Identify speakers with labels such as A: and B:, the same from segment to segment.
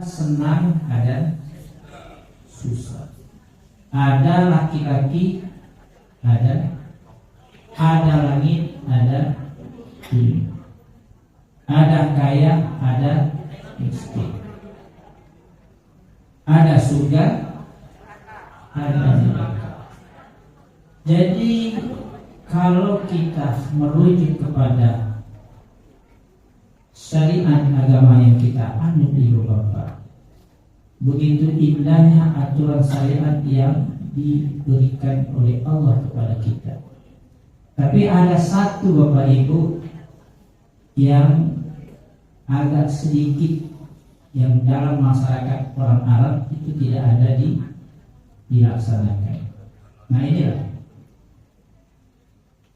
A: senang, ada susah. Ada laki-laki, ada langit, ada bumi. Ada kaya, ada miskin. Ada surga, ada neraka. Jadi kalau kita merujuk kepada syariat agama yang kita anut Ibu Bapak, begitu indahnya aturan syariat yang diberikan oleh Allah kepada kita. Tapi ada satu Bapak Ibu yang agak sedikit yang dalam masyarakat orang Arab itu tidak ada dilaksanakan. Nah inilah,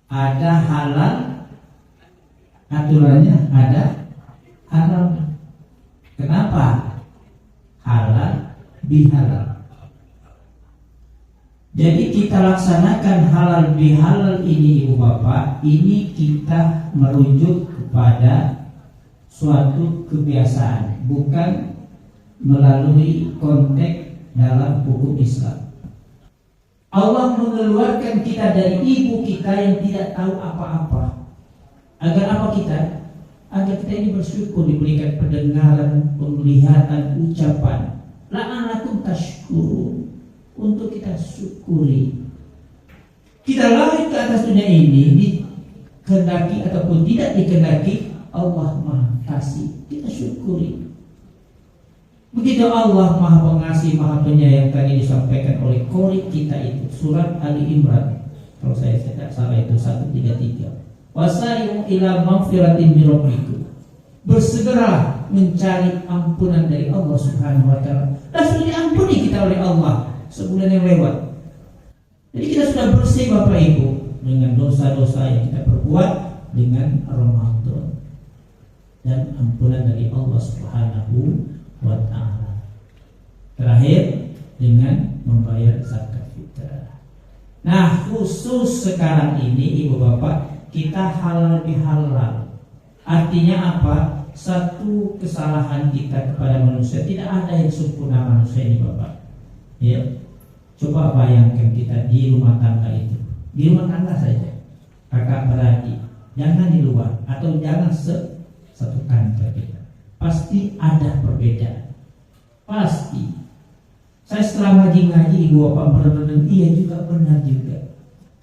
A: ada halal aturannya, ada haram. Kenapa? Halal bihalal. Jadi kita laksanakan halal bihalal ini Ibu Bapak, ini kita merujuk kepada suatu kebiasaan, bukan melalui konteks dalam hukum Islam. Allah mengeluarkan kita dari ibu kita yang tidak tahu apa-apa. Agar apa kita? Agar kita ini bersyukur, diberikan pendengaran, penglihatan, ucapan. La'alakum tashkurun, untuk kita syukuri. Kita lahir ke atas dunia ini dikehendaki ataupun tidak dikehendaki, Allah Maha Kasih, kita syukuri. Begitu Allah Maha Pengasih, Maha Penyayang tadi disampaikan oleh qori kita itu surat Ali Imran, kalau saya tidak salah itu 133. Wasari'u ila maghfiratin min rabbikum, bersegera mencari ampunan dari Allah Subhanahu wa taala. Dan sudah diampuni kita oleh Allah sebulan yang lewat. Jadi kita sudah bersih Bapak Ibu dengan dosa-dosa yang kita perbuat dengan Ramadan dan ampunan dari Allah Subhanahu wa ta'ala. Terakhir dengan membayar zakat fitrah. Nah, khusus sekarang ini Ibu Bapak, kita halal bihalal. Artinya apa? Satu kesalahan kita kepada manusia, tidak ada yang sempurna manusia ini Bapak. Ya. Coba bayangkan kita di rumah tangga itu. Di rumah tangga saja. Kakak beradik, jangan di luar atau jangan satu kantor kita. Pasti ada perbedaan. Pasti. Saya setelah ngaji Ibu Bapak benar-benar iya juga, benar juga.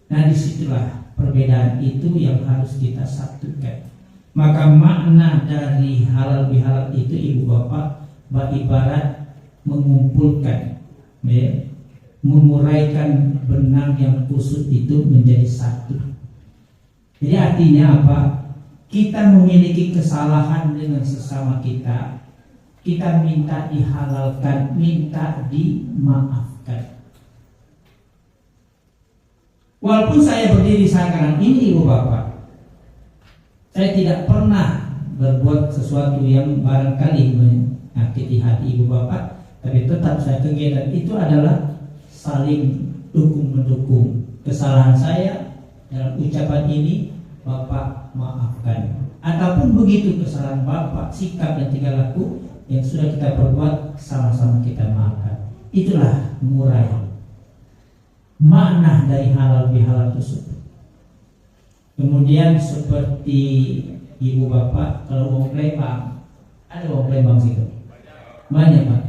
A: Nah disitulah perbedaan itu yang harus kita satukan. Maka makna dari halal bihalal itu Ibu Bapak ibarat mengumpulkan, ya, menguraikan benang yang kusut itu menjadi satu. Jadi artinya apa? Kita memiliki kesalahan dengan sesama kita, kita minta dihalalkan, minta dimaafkan. Walaupun saya berdiri sekarang ini Ibu Bapak, saya tidak pernah berbuat sesuatu yang barangkali menyakiti hati Ibu Bapak, tapi tetap saya kegiatan itu adalah saling dukung-mendukung. Kesalahan saya dalam ucapan ini Bapak maafkan. Ataupun begitu kesalahan Bapak, sikap dan tingkah laku yang sudah kita perbuat, sama-sama kita maafkan. Itulah mengurai makna dari halal bihalal tersebut. Kemudian seperti Ibu Bapak, kalau mau Palembang, ada mau Palembang situ banyak Pak.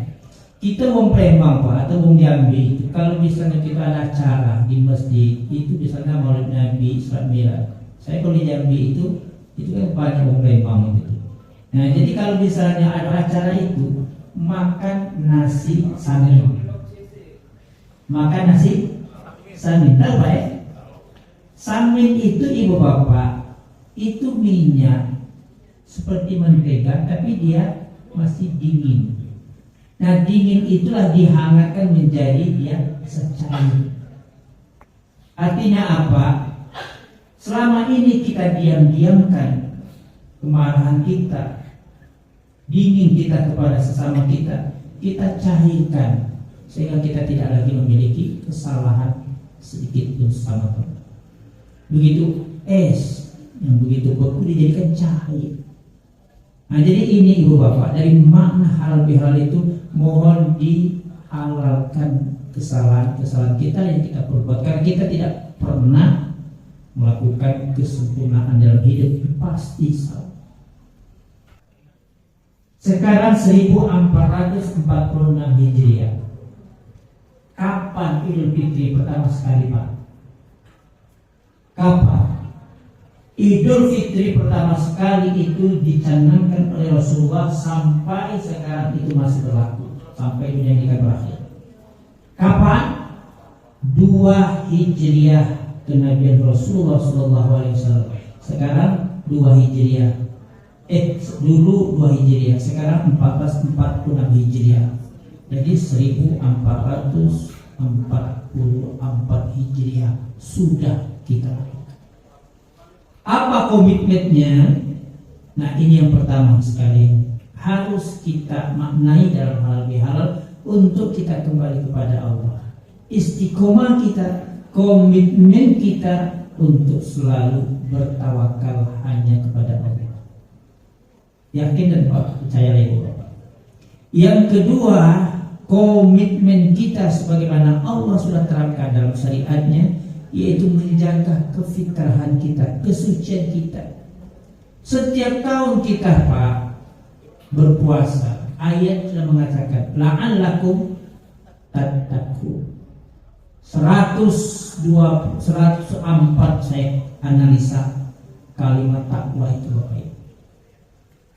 A: Kita mau Palembang Pak atau mau Jambi itu, kalau misalnya kita ada acara di masjid itu, misalnya Maulid Nabi, Isra Mi'raj. Saya kalau di Jambi itu kan banyak mau Palembang itu. Nah jadi kalau misalnya ada acara itu, makan nasi samin. Makan nasi samin, tahu Pak ya? Samin itu Ibu Bapak, itu minyak seperti mentega tapi dia masih dingin. Nah dingin itulah dihangatkan menjadi dia secair. Artinya apa? Selama ini kita diam-diamkan kemarahan kita, dingin kita kepada sesama kita, kita cairkan sehingga kita tidak lagi memiliki kesalahan sedikit pun sama teman. Begitu es yang begitu beku dijadikan cair. Nah, jadi ini ibu bapak, dari makna halal bihalal itu mohon dihalalkan kesalahan-kesalahan kita yang kita perbuat, karena kita tidak pernah melakukan kesempurnaan dalam hidup, pasti salah. Sekarang 1446 Hijriah. Kapan Idul Fitri pertama sekali, Pak? Kapan? Idul Fitri pertama sekali itu dicanangkan oleh Rasulullah, sampai sekarang itu masih berlaku sampai dunia ini berakhir. Kapan? 2 Hijriah kenabian Rasulullah SAW. Sekarang 2 Hijriah. Dulu 2 Hijriah, sekarang 1446 Hijriah. Jadi 1444 Hijriah sudah kita lakukan. Apa komitmennya? Nah, ini yang pertama sekali harus kita maknai dalam halal bihalal untuk kita kembali kepada Allah. Istiqomah kita, komitmen kita untuk selalu bertawakal hanya kepada Allah. Yakin dan percaya ibu bapak. Yang kedua, komitmen kita sebagaimana Allah sudah terangkan dalam syariatnya, yaitu menjaga kefitrahan kita, kesucian kita. Setiap tahun kita, Pak, berpuasa, ayat sudah mengatakan la'allakum tattaqun. 104 saya analisa kalimat takwa itu Bapak.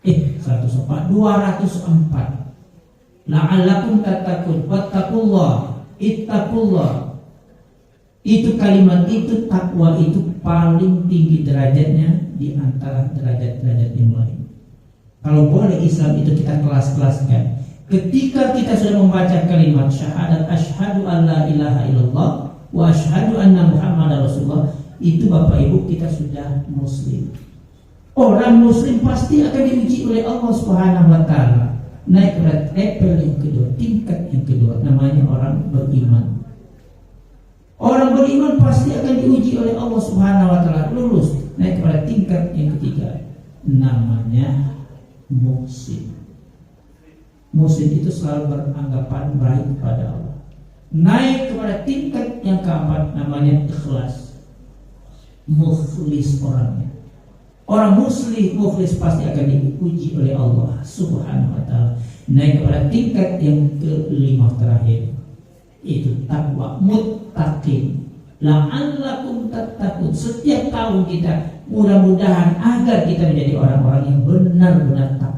A: 104, 204. La'allakum tattaqun, wattaqullah, ittaqullah. Itu kalimat itu, takwa itu paling tinggi derajatnya di antara derajat-derajat yang lain. Kalau boleh Islam itu kita kelas-kelaskan. Ketika kita sudah membaca kalimat syahadat asyhadu an la ilaha illallah wa asyhadu anna muhammadar rasulullah, itu Bapak Ibu kita sudah muslim. Orang muslim pasti akan diuji oleh Allah Subhanahu wa taala. Naik ke level yang kedua, tingkat yang kedua, namanya orang beriman. Orang beriman pasti akan diuji oleh Allah Subhanahu wa taala, lulus, naik kepada tingkat yang ketiga, namanya muhsin. Muhsin itu selalu beranggapan baik kepada Allah. Naik kepada tingkat yang keempat, namanya ikhlas. Mukhlis orangnya. Orang mukhlis pasti akan diuji oleh Allah Subhanahu wa taala. Naik kepada tingkat yang kelima terakhir, itu takwa, muttaqin. La'allakum tattaqun. Setiap tahun kita mudah-mudahan agar kita menjadi orang-orang yang benar-benar takwa.